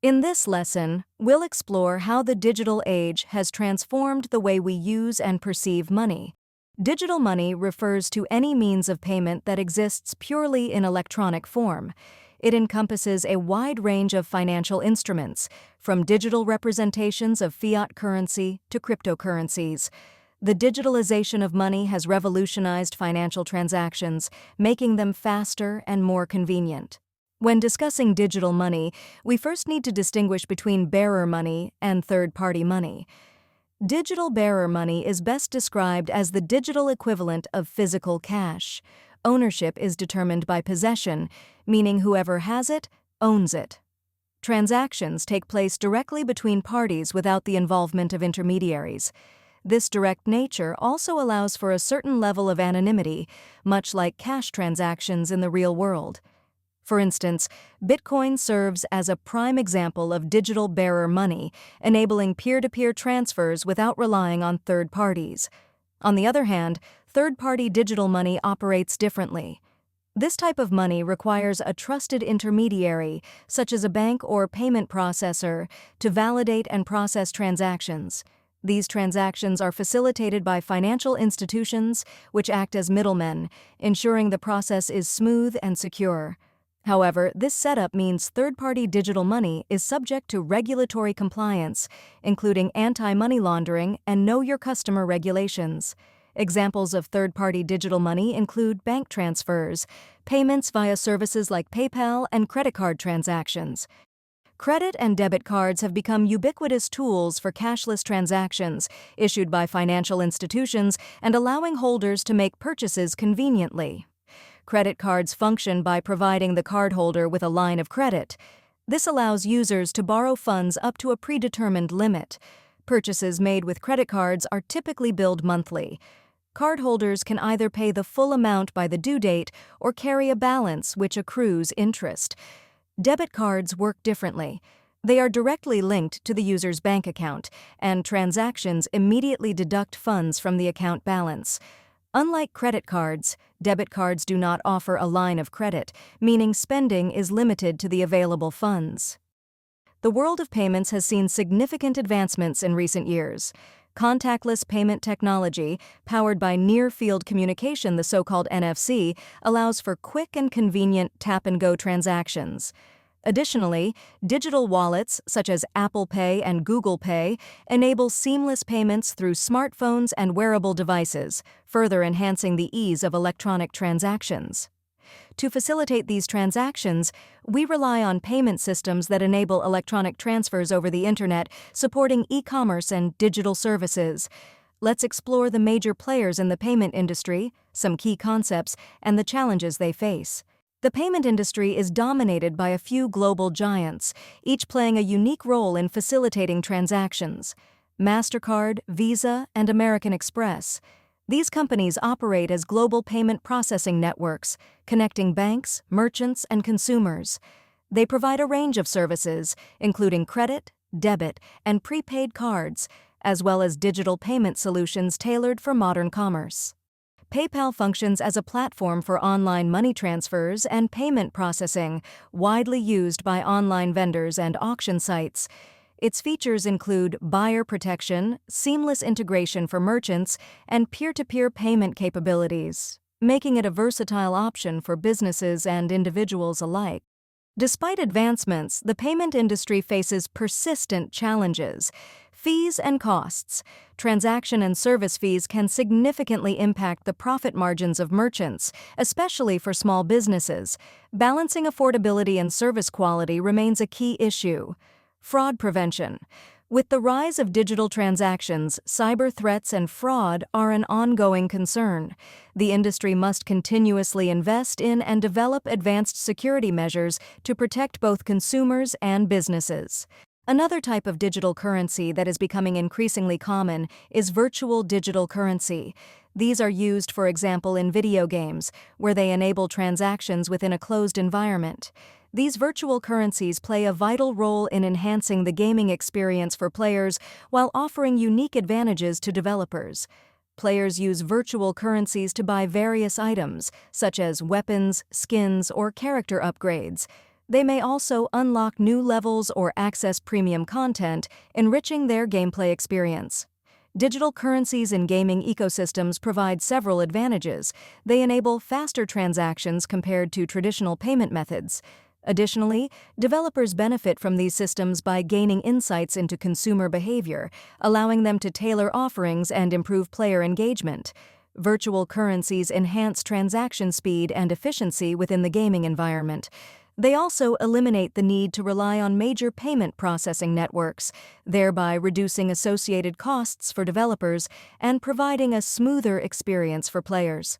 In this lesson, we'll explore how the digital age has transformed the way we use and perceive money. Digital money refers to any means of payment that exists purely in electronic form. It encompasses a wide range of financial instruments, from digital representations of fiat currency to cryptocurrencies. The digitalization of money has revolutionized financial transactions, making them faster and more convenient. When discussing digital money, we first need to distinguish between bearer money and third-party money. Digital bearer money is best described as the digital equivalent of physical cash. Ownership is determined by possession, meaning whoever has it, owns it. Transactions take place directly between parties without the involvement of intermediaries. This direct nature also allows for a certain level of anonymity, much like cash transactions in the real world. For instance, Bitcoin serves as a prime example of digital bearer money, enabling peer-to-peer transfers without relying on third parties. On the other hand, third-party digital money operates differently. This type of money requires a trusted intermediary, such as a bank or payment processor, to validate and process transactions. These transactions are facilitated by financial institutions, which act as middlemen, ensuring the process is smooth and secure. However, this setup means third-party digital money is subject to regulatory compliance, including anti-money laundering and know-your-customer regulations. Examples of third-party digital money include bank transfers, payments via services like PayPal, and credit card transactions. Credit and debit cards have become ubiquitous tools for cashless transactions issued by financial institutions and allowing holders to make purchases conveniently. Credit cards function by providing the cardholder with a line of credit. This allows users to borrow funds up to a predetermined limit. Purchases made with credit cards are typically billed monthly. Cardholders can either pay the full amount by the due date or carry a balance which accrues interest. Debit cards work differently. They are directly linked to the user's bank account, and transactions immediately deduct funds from the account balance. Unlike credit cards, debit cards do not offer a line of credit, meaning spending is limited to the available funds. The world of payments has seen significant advancements in recent years. Contactless payment technology, powered by near-field communication, the so-called NFC, allows for quick and convenient tap-and-go transactions. Additionally, digital wallets such as Apple Pay and Google Pay enable seamless payments through smartphones and wearable devices, further enhancing the ease of electronic transactions. To facilitate these transactions, we rely on payment systems that enable electronic transfers over the internet, supporting e-commerce and digital services. Let's explore the major players in the payment industry, some key concepts, and the challenges they face. The payment industry is dominated by a few global giants, each playing a unique role in facilitating transactions. MasterCard, Visa, and American Express. These companies operate as global payment processing networks, connecting banks, merchants, and consumers. They provide a range of services, including credit, debit, and prepaid cards, as well as digital payment solutions tailored for modern commerce. PayPal functions as a platform for online money transfers and payment processing, widely used by online vendors and auction sites. Its features include buyer protection, seamless integration for merchants, and peer-to-peer payment capabilities, making it a versatile option for businesses and individuals alike. Despite advancements, the payment industry faces persistent challenges. Fees and costs. Transaction and service fees can significantly impact the profit margins of merchants, especially for small businesses. Balancing affordability and service quality remains a key issue. Fraud prevention. With the rise of digital transactions, cyber threats and fraud are an ongoing concern. The industry must continuously invest in and develop advanced security measures to protect both consumers and businesses. Another type of digital currency that is becoming increasingly common is virtual digital currency. These are used, for example, in video games, where they enable transactions within a closed environment. These virtual currencies play a vital role in enhancing the gaming experience for players while offering unique advantages to developers. Players use virtual currencies to buy various items, such as weapons, skins, or character upgrades. They may also unlock new levels or access premium content, enriching their gameplay experience. Digital currencies in gaming ecosystems provide several advantages. They enable faster transactions compared to traditional payment methods. Additionally, developers benefit from these systems by gaining insights into consumer behavior, allowing them to tailor offerings and improve player engagement. Virtual currencies enhance transaction speed and efficiency within the gaming environment. They also eliminate the need to rely on major payment processing networks, thereby reducing associated costs for developers and providing a smoother experience for players.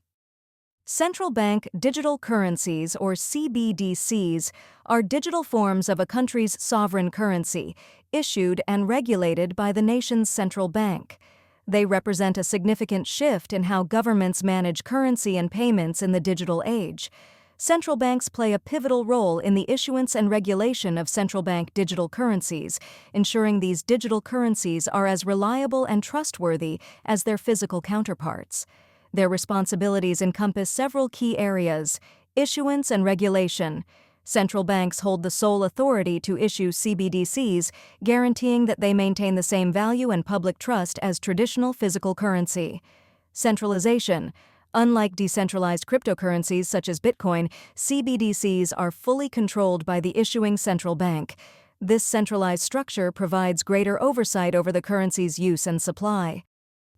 Central bank digital currencies, or CBDCs, are digital forms of a country's sovereign currency, issued and regulated by the nation's central bank. They represent a significant shift in how governments manage currency and payments in the digital age. Central banks play a pivotal role in the issuance and regulation of central bank digital currencies, ensuring these digital currencies are as reliable and trustworthy as their physical counterparts. Their responsibilities encompass several key areas: issuance and regulation. Central banks hold the sole authority to issue CBDCs, guaranteeing that they maintain the same value and public trust as traditional physical currency. Centralization. Unlike decentralized cryptocurrencies such as Bitcoin, CBDCs are fully controlled by the issuing central bank. This centralized structure provides greater oversight over the currency's use and supply.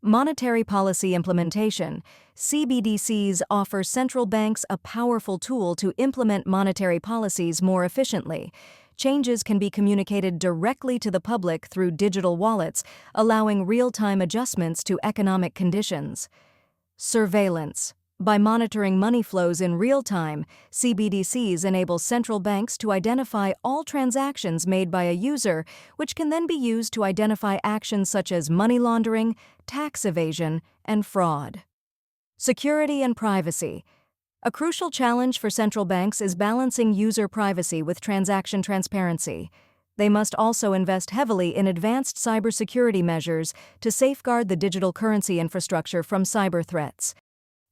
Monetary policy implementation. CBDCs offer central banks a powerful tool to implement monetary policies more efficiently. Changes can be communicated directly to the public through digital wallets, allowing real-time adjustments to economic conditions. Surveillance. By monitoring money flows in real time, CBDCs enable central banks to identify all transactions made by a user, which can then be used to identify actions such as money laundering, tax evasion, and fraud. Security and privacy. A crucial challenge for central banks is balancing user privacy with transaction transparency. They must also invest heavily in advanced cybersecurity measures to safeguard the digital currency infrastructure from cyber threats.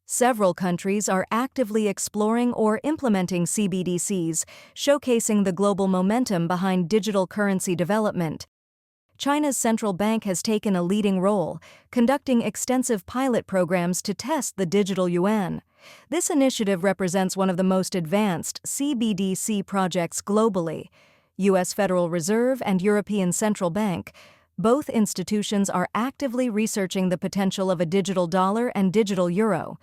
Several countries are actively exploring or implementing CBDCs, showcasing the global momentum behind digital currency development. China's central bank has taken a leading role, conducting extensive pilot programs to test the digital yuan. This initiative represents one of the most advanced CBDC projects globally. U.S. Federal Reserve and European Central Bank, both institutions are actively researching the potential of a digital dollar and digital euro.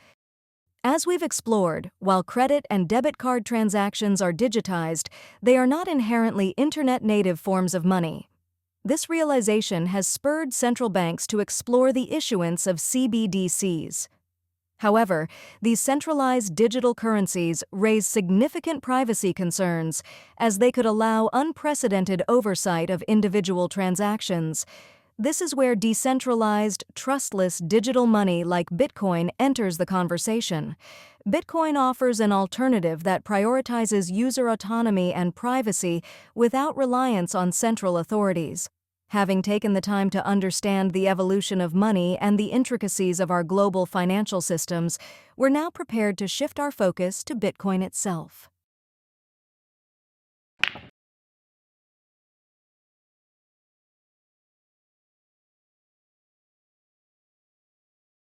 As we've explored, while credit and debit card transactions are digitized, they are not inherently internet-native forms of money. This realization has spurred central banks to explore the issuance of CBDCs. However, these centralized digital currencies raise significant privacy concerns, as they could allow unprecedented oversight of individual transactions. This is where decentralized, trustless digital money like Bitcoin enters the conversation. Bitcoin offers an alternative that prioritizes user autonomy and privacy without reliance on central authorities. Having taken the time to understand the evolution of money and the intricacies of our global financial systems, we're now prepared to shift our focus to Bitcoin itself.